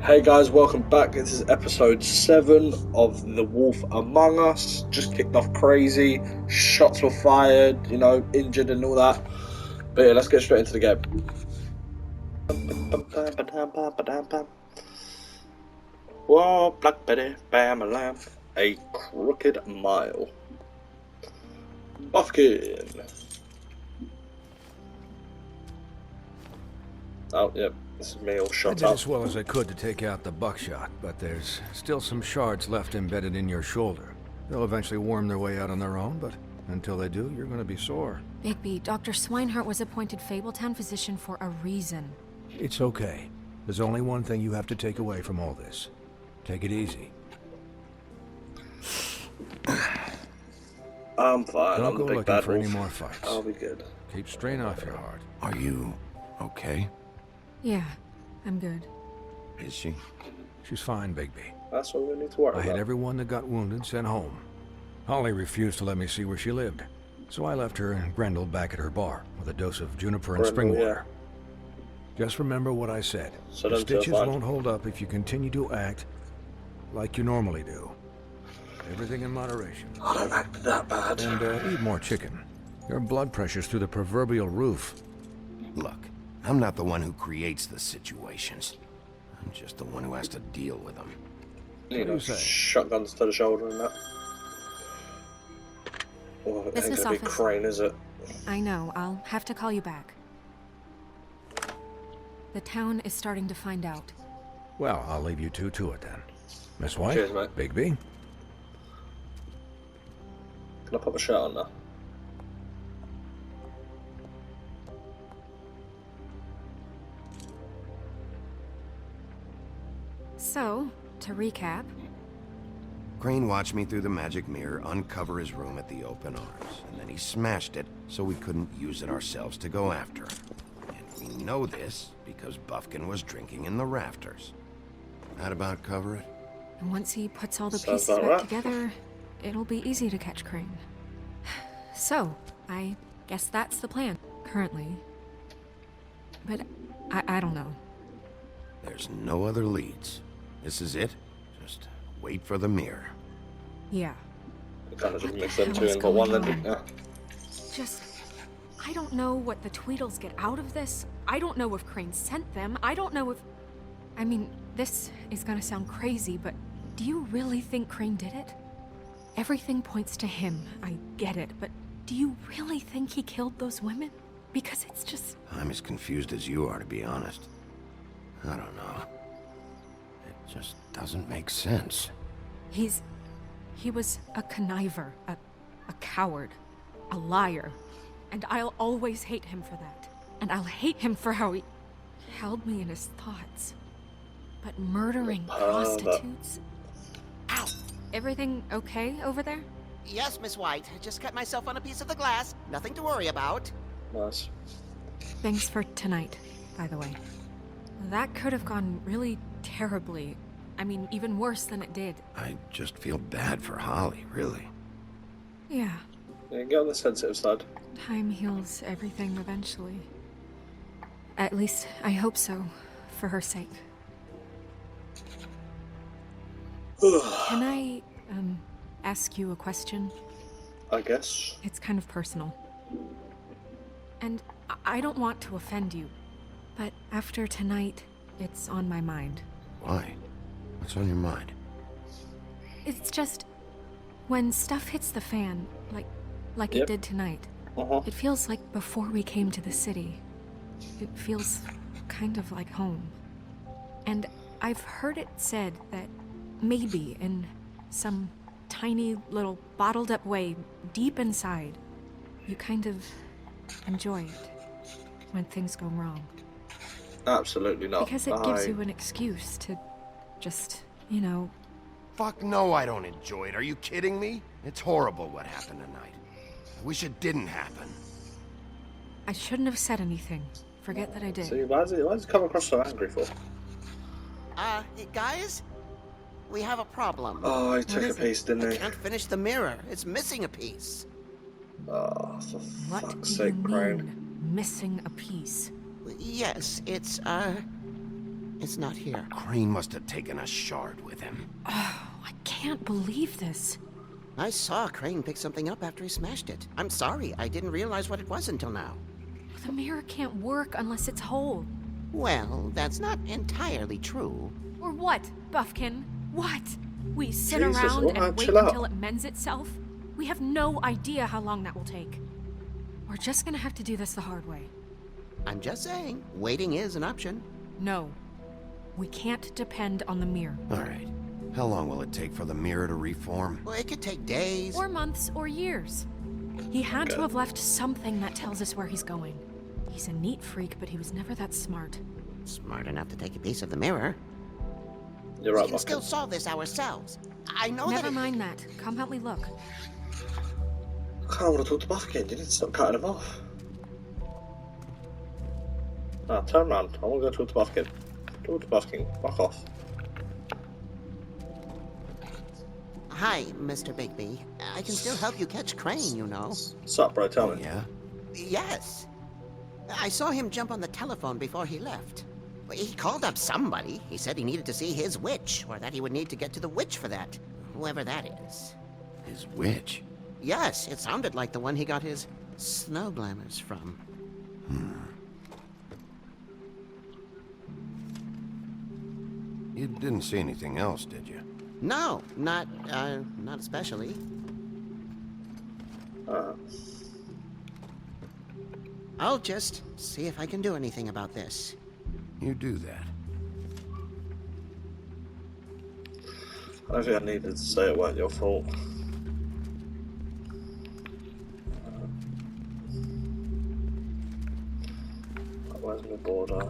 Hey guys, welcome back. This is episode 7 of The Wolf Among Us. Just kicked off crazy, shots were fired, injured and all that. But yeah, let's get straight into the game. Whoa, Black Betty, bam a lamp, a crooked mile. Buffkin. Oh, yep. This is me all I shot did up. as well as I could to take out the buckshot, but there's still some shards left embedded in your shoulder. They'll eventually worm their way out on their own, but until they do, you're gonna be sore. Bigby, Dr. Swinehart was appointed Fabletown physician for a reason. It's okay. There's only one thing you have to take away from all this. Take it easy. I'm fine. Don't I'm go the big looking bad for any wolf. more fights. I'll be good. Keep strain off your heart. Are you okay? Yeah, I'm good. Is she? She's fine, Bigby. That's all we need to worry I about. had everyone that got wounded sent home. Holly refused to let me see where she lived, so I left her and Grendel back at her bar with a dose of juniper and Grendel, spring yeah. water. Just remember what I said. So The don't feel stitches fine. won't hold up if you continue to act like you normally do. Everything in moderation. I don't act that bad. And eat more chicken. Your blood pressure's through the proverbial roof. Look, I'm not the one who creates the situations. I'm just the one who has to deal with them. You know, do you say? shotguns to the shoulder and that. Well, it ain't Business gonna be office. Crane, is it? I know, I'll have to call you back. The town is starting to find out. Well, I'll leave you two to it then. Miss White? Cheers, mate. Bigby? Can I put my shirt on now? So, to recap, Crane watched me through the magic mirror uncover his room at the open arms, and then he smashed it so we couldn't use it ourselves to go after him. And we know this because Buffkin was drinking in the rafters. That about cover it? and once he puts all the Sounds pieces about back right. together, it'll be easy to catch Crane. So, I guess that's the plan, currently. But I don't know. There's no other leads. This is it. Just wait for the mirror. Yeah. You kind of just What mix the them hell two is in but one, going then, didn't on? you? I don't know what the Tweedles get out of this. I don't know if Crane sent them. I don't know if... I mean, this is gonna sound crazy, but do you really think Crane did it? Everything points to him. I get it, but do you really think he killed those women? Because it's just... I'm as confused as you are, to be honest. I don't know. It just doesn't make sense. He was a conniver, a coward, a liar. And I'll always hate him for that. And I'll hate him for how he held me in his thoughts. But murdering prostitutes? Ow! Everything okay over there? Yes, Miss White. Just cut myself on a piece of the glass. Nothing to worry about. Nice. Thanks for tonight, by the way. That could have gone really terribly. I mean, even worse than it did. I just feel bad for Holly, really. Yeah, Yeah, get on the sensitive side. time heals everything eventually. At least, I hope so, for her sake. Can I, ask you a question? I guess. It's kind of personal. And I don't want to offend you, but after tonight, it's on my mind. Why? What's on your mind? It's just, when stuff hits the fan, like Yep. it did tonight, Uh-huh. it feels like before we came to the city. It feels kind of like home. And I've heard it said that maybe in some tiny little bottled up way deep inside, you kind of enjoy it when things go wrong. Absolutely not. Because it gives you an excuse to just, Fuck no, I don't enjoy it. Are you kidding me? It's horrible what happened tonight. I wish it didn't happen. I shouldn't have said anything. Forget that I did. See, why does it come across so angry for? Guys? We have a problem. Oh, he took a is it? piece, didn't I he? can't finish the mirror. It's missing a piece. Oh, for What fuck's do you sake, Crane. mean, missing a piece? Yes, it's, It's not here. Crane must have taken a shard with him. I can't believe this. I saw Crane pick something up after he smashed it. I'm sorry, I didn't realize what it was until now. The mirror can't work unless it's whole. Well, that's not entirely true. Or what, Buffkin? What? We sit Jesus, around alright, and wait chill out. until it mends itself? We have no idea how long that will take. We're just gonna have to do this the hard way. I'm just saying, waiting is an option. No. We can't depend on the mirror. All right. How long will it take for the mirror to reform? Well, it could take days. Or months or years. He had to have left something that tells us where he's going. He's a neat freak, but he was never that smart. Smart enough to take a piece of the mirror. You're We right, can still Buffkin. solve this ourselves. I know Never that. mind that. Come help me look. I can't want to talk to Buffkin. You need to stop cutting him off. Nah, turn around. I want to go talk to Buffkin. Talk to Buffkin. Fuck off. Hi, Mr. Bigby. I can still help you catch Crane, you know. Sup, bro? Tell me. Yeah? Yes. I saw him jump on the telephone before he left. He called up somebody. He said he needed to see his witch, or that he would need to get to the witch for that. Whoever that is. His witch? Yes, it sounded like the one he got his snow glamours from. You didn't see anything else, did you? No, not especially. I'll just see if I can do anything about this. You do that. I don't think I needed to say it weren't your fault. Where's my border?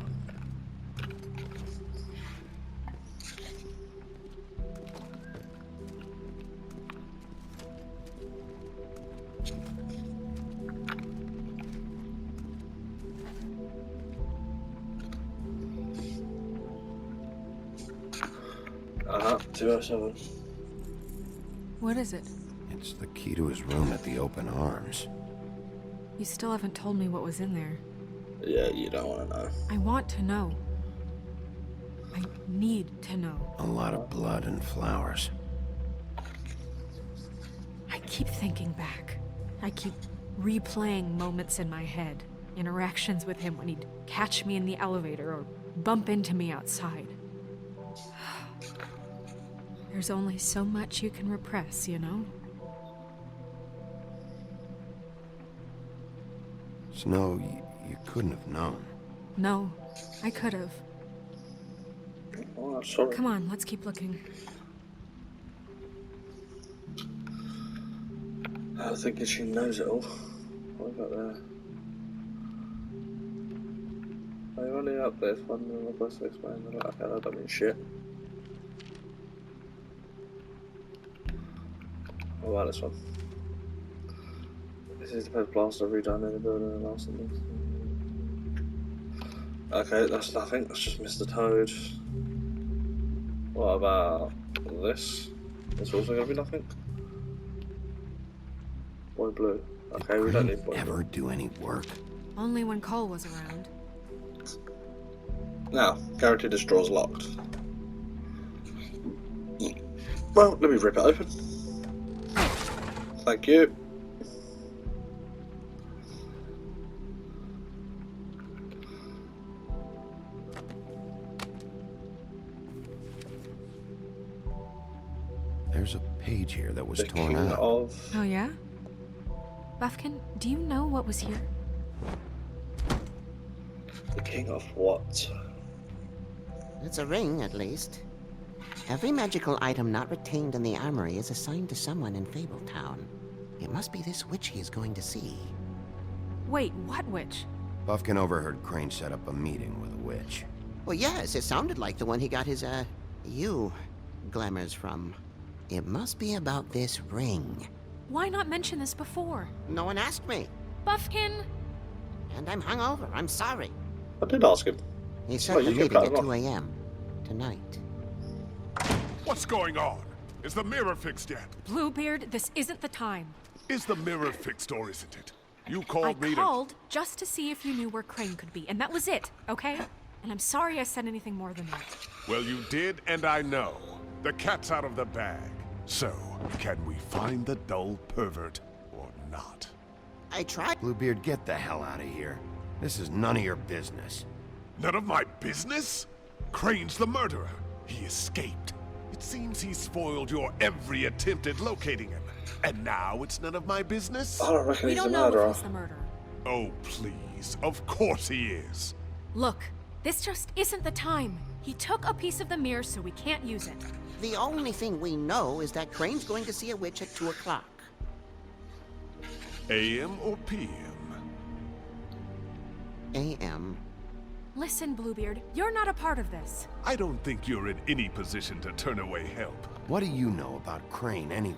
Uh-huh, 207. What is it? It's the key to his room at the Open Arms. You still haven't told me what was in there. Yeah, you don't want to know. I want to know. I need to know. A lot of blood and flowers. I keep thinking back. I keep replaying moments in my head. Interactions with him when he'd catch me in the elevator or bump into me outside. There's only so much you can repress, you know? Snow, you couldn't have known. No, I could have. Oh, I'm sorry. Come on, let's keep looking. I was thinking she knows it all. What have we got there? Are you only up there? Fun and request to explain. Okay, that don't mean shit. What about this one? This is the best blaster redone in the building and last thing. Okay, that's nothing. That's just Mr. Toad. What about this? It's also gonna be nothing. Boy blue. Okay, we don't need boy Ever blue. do any work? Only when Cole was around. Now, guaranteed this draw's locked. Well, let me rip it open. Thank you. There's a page here that was The torn king out. of... Oh, yeah? Buffkin, do you know what was here? The king of what? It's a ring, at least. Every magical item not retained in the armory is assigned to someone in Fabletown. It must be this witch he is going to see. Wait, what witch? Buffkin overheard Crane set up a meeting with a witch. Well, yes, it sounded like the one he got his, glamours from. It must be about this ring. Why not mention this before? No one asked me. Buffkin! And I'm hungover. I'm sorry. I did ask him. He Oh, set the you can meeting cut at him 2 off. a.m. tonight. What's going on? Is the mirror fixed yet? Bluebeard, this isn't the time. Is the mirror fixed or isn't it? You I called me called just to see if you knew where Crane could be, and that was it, okay? And I'm sorry I said anything more than that. Well, you did, and I know. The cat's out of the bag. So, can we find the dull pervert or not? I tried. Bluebeard, get the hell out of here. This is none of your business. None of my business? Crane's the murderer. He escaped. It seems he spoiled your every attempt at locating him. And now it's none of my business? I don't reckon We he's don't the know if murderer. he's the murderer. Oh, please. Of course he is. Look, this just isn't the time. He took a piece of the mirror, so we can't use it. The only thing we know is that Crane's going to see a witch at 2 o'clock. AM or PM? A.M. Listen, Bluebeard, you're not a part of this. I don't think you're in any position to turn away help. What do you know about Crane anyway?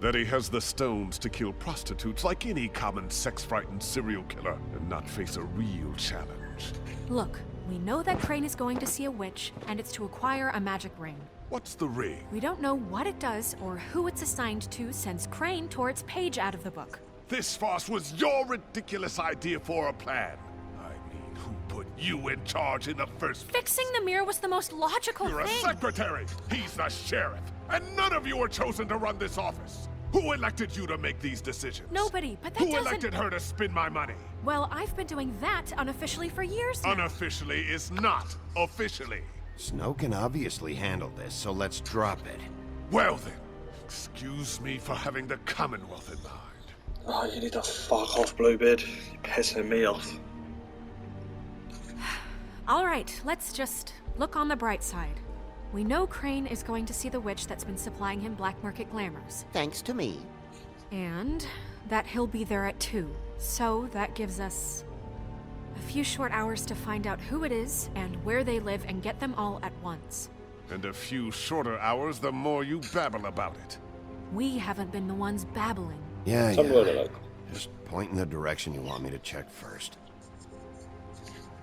That he has the stones to kill prostitutes like any common sex-frightened serial killer and not face a real challenge. Look, we know that Crane is going to see a witch, and it's to acquire a magic ring. What's the ring? We don't know what it does or who it's assigned to since Crane tore its page out of the book. This farce was your ridiculous idea for a plan. I mean, who put you in charge in the first place? Fixing the mirror was the most logical You're a thing. secretary. He's the sheriff. And none of you were chosen to run this office. Who elected you to make these decisions? Nobody, but that Who doesn't... elected her to spend my money? Well, I've been doing that unofficially for years now. Unofficially is not officially. Snow can obviously handle this, so let's drop it. Well then, excuse me for having the Commonwealth in mind. Oh, you need to fuck off, Bluebeard. You're pissing me off. All right, let's just look on the bright side. We know Crane is going to see the witch that's been supplying him black market glamours. Thanks to me. And that he'll be there at 2. So that gives us a few short hours to find out who it is and where they live and get them all at once. And a few shorter hours, the more you babble about it. We haven't been the ones babbling. Yeah, Some word yeah. alert. Just point in the direction you want me to check first.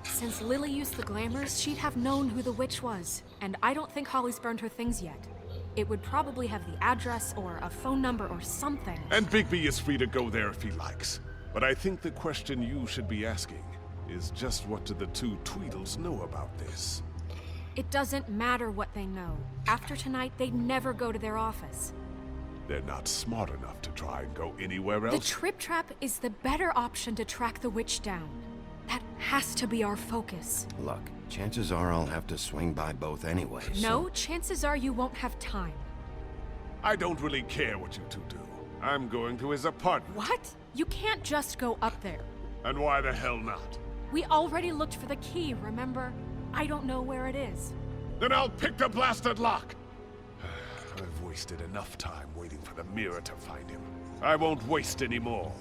Since Lily used the glamours, she'd have known who the witch was. And I don't think Holly's burned her things yet. It would probably have the address or a phone number or something. And Bigby is free to go there if he likes. But I think the question you should be asking is just what do the two Tweedles know about this? It doesn't matter what they know. After tonight, they'd never go to their office. They're not smart enough to try and go anywhere The else. Trip Trap is the better option to track the witch down. That has to be our focus. Look, chances are I'll have to swing by both anyway, so- No, chances are you won't have time. I don't really care what you two do. I'm going to his apartment. What? You can't just go up there. And why the hell not? We already looked for the key, remember? I don't know where it is. Then I'll pick the blasted lock! I've wasted enough time waiting for the mirror to find him. I won't waste any more.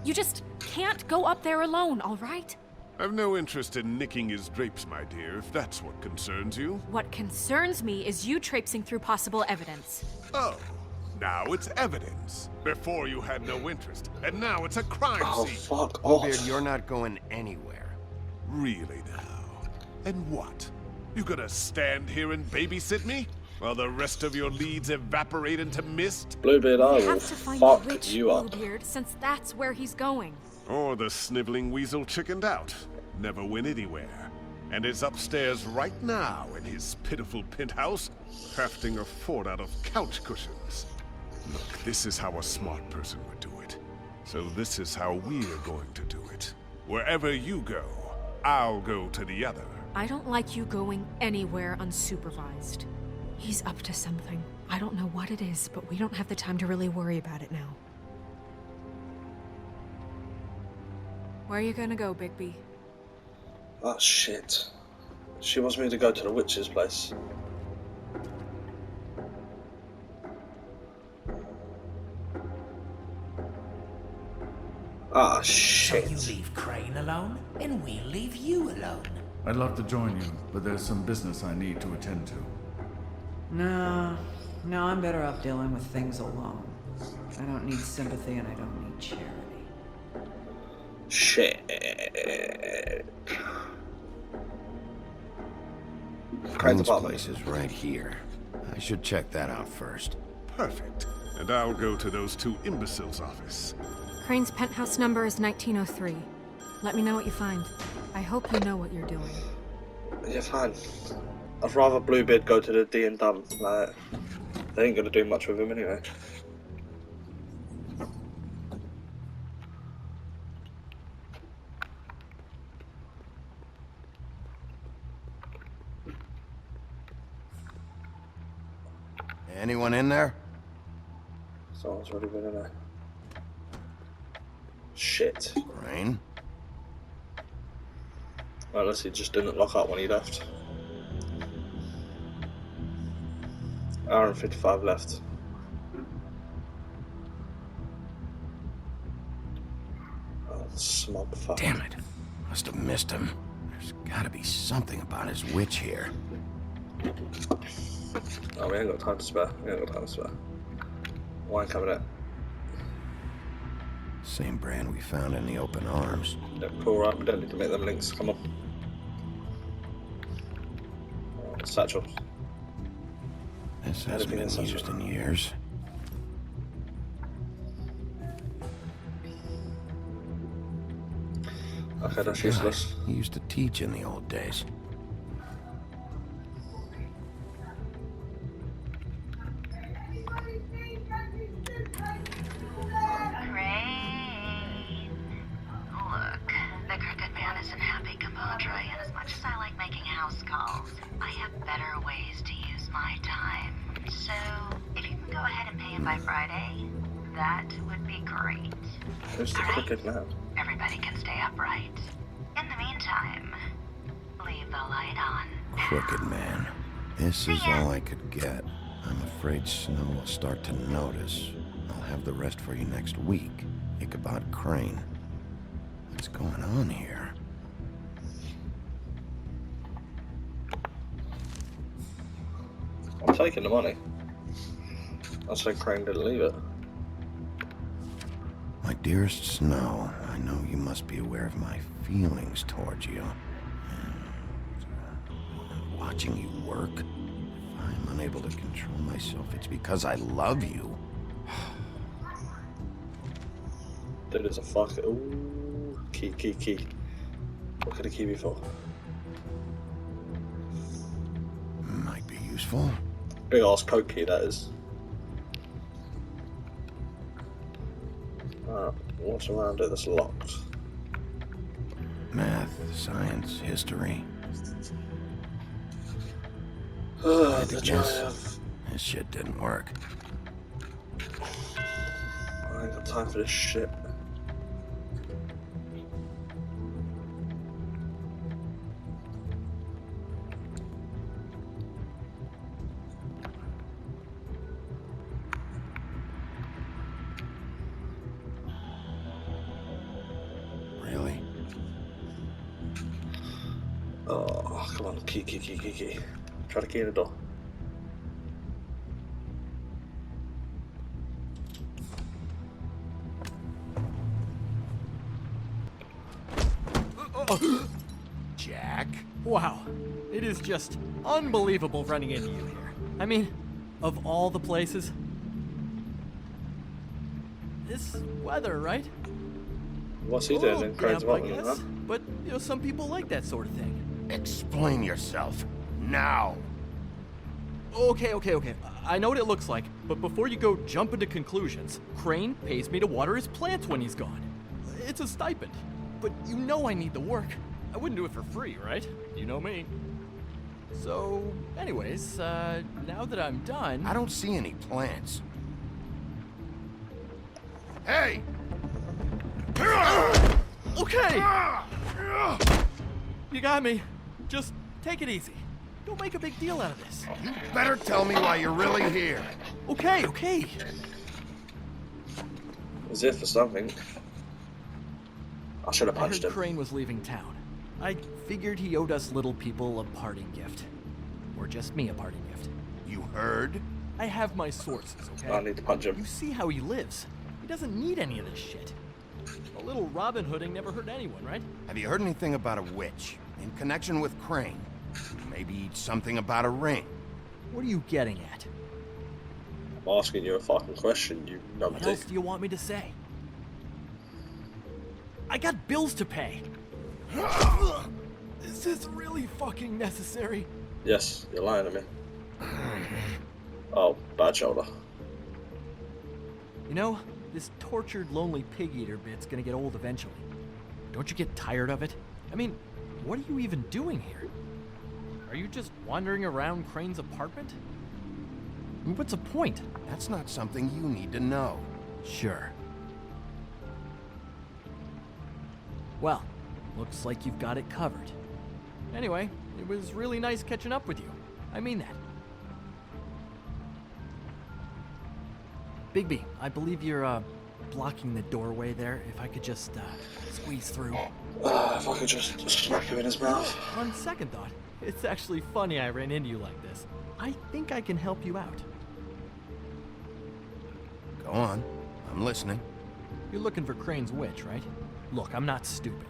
You just can't go up there alone, all right? I've no interest in nicking his drapes, my dear, if that's what concerns you. What concerns me is you traipsing through possible evidence. Oh, now it's evidence. Before you had no interest, and now it's a crime Oh, scene. fuck Bluebeard, off. you're not going anywhere. Really now? And what? You gonna stand here and babysit me? While the rest of your leads evaporate into mist? Bluebeard, I We will have to find fuck the witch, you up. Bluebeard, since that's where he's going. Or the sniveling weasel chickened out. Never went anywhere. And is upstairs right now in his pitiful penthouse, crafting a fort out of couch cushions. Look, this is how a smart person would do it. So this is how we're going to do it. Wherever you go, I'll go to the other. I don't like you going anywhere unsupervised. He's up to something. I don't know what it is, but we don't have the time to really worry about it now. Where are you gonna go, Bigby? Oh, shit. She wants me to go to the witch's place. Ah, So shit. you leave Crane alone, and we'll leave you alone. I'd love to join you, but there's some business I need to attend to. No, I'm better off dealing with things alone. I don't need sympathy and I don't need charity. Shit. Crane's apartment. place is right here. I should check that out first. Perfect. And I'll go to those two imbeciles' office. Crane's penthouse number is 1903. Let me know what you find. I hope you know what you're doing. Yeah, fine. I'd rather Bluebeard go to the D and Dumb. Like, they ain't gonna do much with him anyway. Anyone in there? Someone's already been in there. Shit. Crane? Well, unless he just didn't lock up when he left. Hour and 55 left. Oh, smug fuck. Damn it. Must have missed him. There's gotta be something about his witch here. Oh, we ain't got time to spare. Wine coming out. Same brand we found in the open arms. Yeah, cool, right? We don't need to make them links. Come on. Oh, satchels. This hasn't been used in years. Okay, that's useless. He used to teach in the old days. Look, the Crooked Man isn't happy, Cambodia, and as much as I like making house calls, I have better ways to use my time. So, if you can go ahead and pay him by Friday, that would be great. Who's the Crooked Man? Everybody can stay upright. In the meantime, leave the light on. Crooked Man. This is all I could get. I'm afraid Snow will start to notice. I'll have the rest for you next week. Ichabod Crane. What's going on here? I'm taking the money. I said Crane didn't leave it. My dearest Snow, I know you must be aware of my feelings towards you. And watching you work, if I'm unable to control myself, it's because I love you. Dude, it's a fuck. Ooh, key. What could a key be for? Might be useful. Big ass code key, that is. What's around it that's locked? Math, science, history. The Yes. drive. This shit didn't work. I ain't got time for this shit. Really? Oh, come on. Key. Try to key in the door. Jack? Wow, it is just unbelievable running into you here. I mean, of all the places. This weather, right? What's he doing in Crane's I bottom, guess. huh? But, you know, some people like that sort of thing. Explain yourself. Now. Okay. I know what it looks like, but before you go jumping to conclusions, Crane pays me to water his plants when he's gone. It's a stipend, but you know I need the work. I wouldn't do it for free, right? You know me. So, anyways, now that I'm done... I don't see any plants. Hey! Okay! You got me. Just take it easy. Don't make a big deal out of this. You better tell me why you're really here. Okay. As if for something. I should have I punched heard him. Crane was leaving town. I figured he owed us little people a parting gift. Or just me a parting gift. You heard? I have my sources, okay? I need to punch him. You see how he lives. He doesn't need any of this shit. A little Robin Hooding never hurt anyone, right? Have you heard anything about a witch in connection with Crane? Maybe something about a ring. What are you getting at? I'm asking you a fucking question, you What numpty. else do you want me to say? I got bills to pay. Is this really fucking necessary? Yes, you're lying to me. Oh, bad shoulder. You know, this tortured, lonely pig-eater bit's gonna get old eventually. Don't you get tired of it? I mean, what are you even doing here? Are you just wandering around Crane's apartment? I mean, what's the point? That's not something you need to know. Sure. Well, looks like you've got it covered. Anyway, it was really nice catching up with you. I mean that. Bigby, I believe you're, blocking the doorway there. If I could just, squeeze through. If I could just smack him in his mouth. On second thought, it's actually funny I ran into you like this. I think I can help you out. Go on. I'm listening. You're looking for Crane's witch, right? Look, I'm not stupid.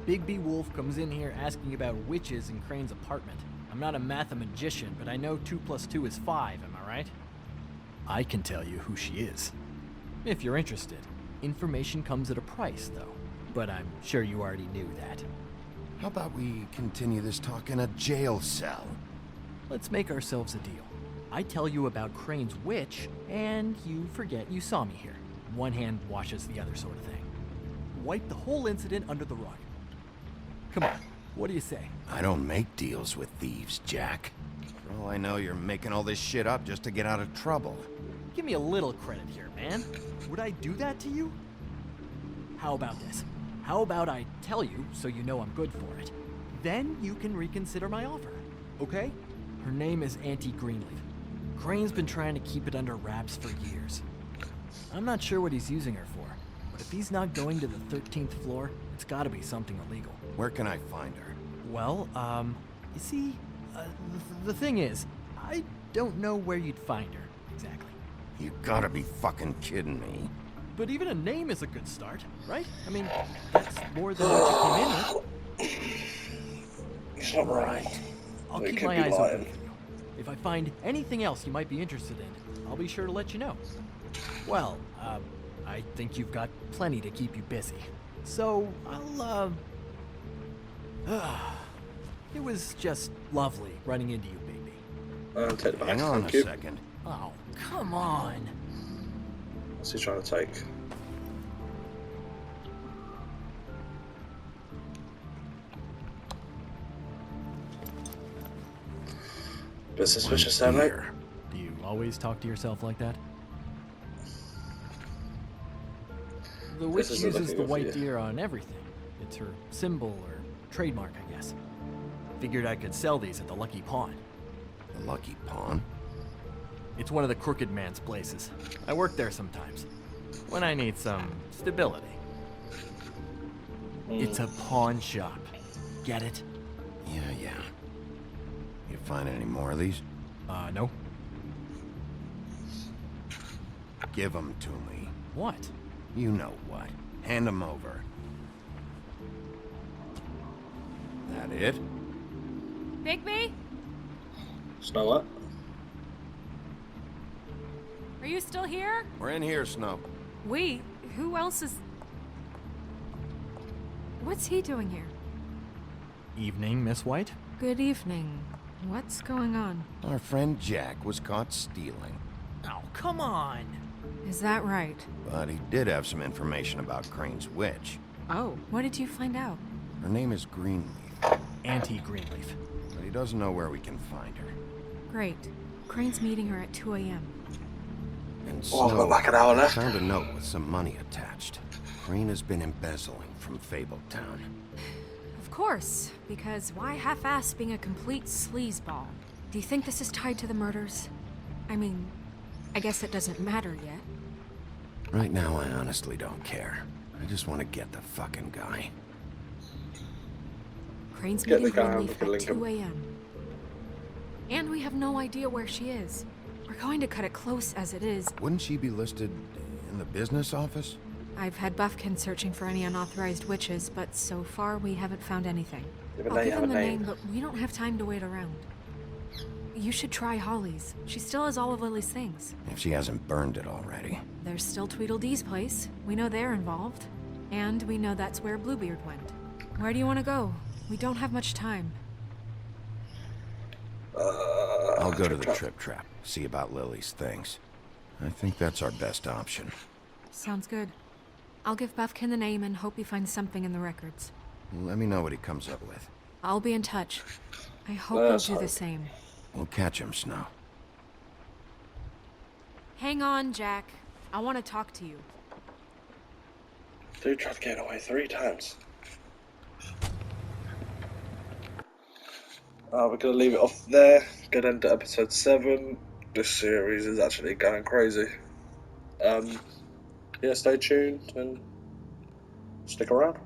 Bigby Wolf comes in here asking about witches in Crane's apartment. I'm not a mathematician, but I know 2 + 2 is 5, am I right? I can tell you who she is. If you're interested. Information comes at a price, though. But I'm sure you already knew that. How about we continue this talk in a jail cell? Let's make ourselves a deal. I tell you about Crane's witch, and you forget you saw me here. One hand washes the other sort of thing. Wipe the whole incident under the rug. Come on, what do you say? I don't make deals with thieves, Jack. For all I know, you're making all this shit up just to get out of trouble. Give me a little credit here, man. Would I do that to you? How about this? How about I tell you so you know I'm good for it? Then you can reconsider my offer, okay? Her name is Auntie Greenleaf. Crane's been trying to keep it under wraps for years. I'm not sure what he's using her for, but if he's not going to the 13th floor, it's gotta be something illegal. Where can I find her? Well, you see, the thing is, I don't know where you'd find her, exactly. You gotta be fucking kidding me. But even a name is a good start, right? I mean, that's more than what you came in with. It's not right. I'll keep my eyes open for you. If I find anything else you might be interested in, I'll be sure to let you know. Well, I think you've got plenty to keep you busy. So, it was just lovely running into you, baby. Take it back. Hang on a second. Oh, come on. What's he trying to take? Bit suspicious, then, mate. Do you always talk to yourself like that? The witch uses the white deer on everything. It's her symbol or trademark, I guess. Figured I could sell these at the Lucky Pawn. The Lucky Pawn? It's one of the crooked man's places. I work there sometimes, when I need some stability. It's a pawn shop. Get it? Yeah. You find any more of these? No. Give them to me. What? You know what. Hand them over. That it? Bigby? Snow what? Are you still here? We're in here, Snow. Wait, who else is... What's he doing here? Evening, Miss White. Good evening. What's going on? Our friend Jack was caught stealing. Oh, come on. Is that right? But he did have some information about Crane's witch. Oh, what did you find out? Her name is Greenleaf. Auntie Greenleaf. But he doesn't know where we can find her. Great. Crane's meeting her at 2 a.m. And Oh, I've Snow got like an hour left. found a note with some money attached. Crane has been embezzling from Fabletown. Of course, because why half-ass being a complete sleazeball? Do you think this is tied to the murders? I mean, I guess it doesn't matter yet. Right now, I honestly don't care. I just want to get the fucking guy. Crane's Get meeting the guy, Greenleaf we can at link him. 2 a.m. And we have no idea where she is. We're going to cut it close as it is. Wouldn't she be listed in the business office? I've had Buffkin searching for any unauthorized witches, but so far we haven't found anything. Yeah, but I'll now you give have him a the name. name, but we don't have time to wait around. You should try Holly's. She still has all of Lily's things. If she hasn't burned it already. There's still Tweedledee's place. We know they're involved. And we know that's where Bluebeard went. Where do you want to go? We don't have much time. I'll go to the Trip Trap, see about Lily's things. I think that's our best option. Sounds good. I'll give Buffkin the name and hope he finds something in the records. Let me know what he comes up with. I'll be in touch. I hope you'll do the same. We'll catch him, Snow. Hang on, Jack. I want to talk to you. Dude tried to get away 3 times. We're going to leave it off there. Get into episode 7. This series is actually going crazy. Yeah, stay tuned and stick around.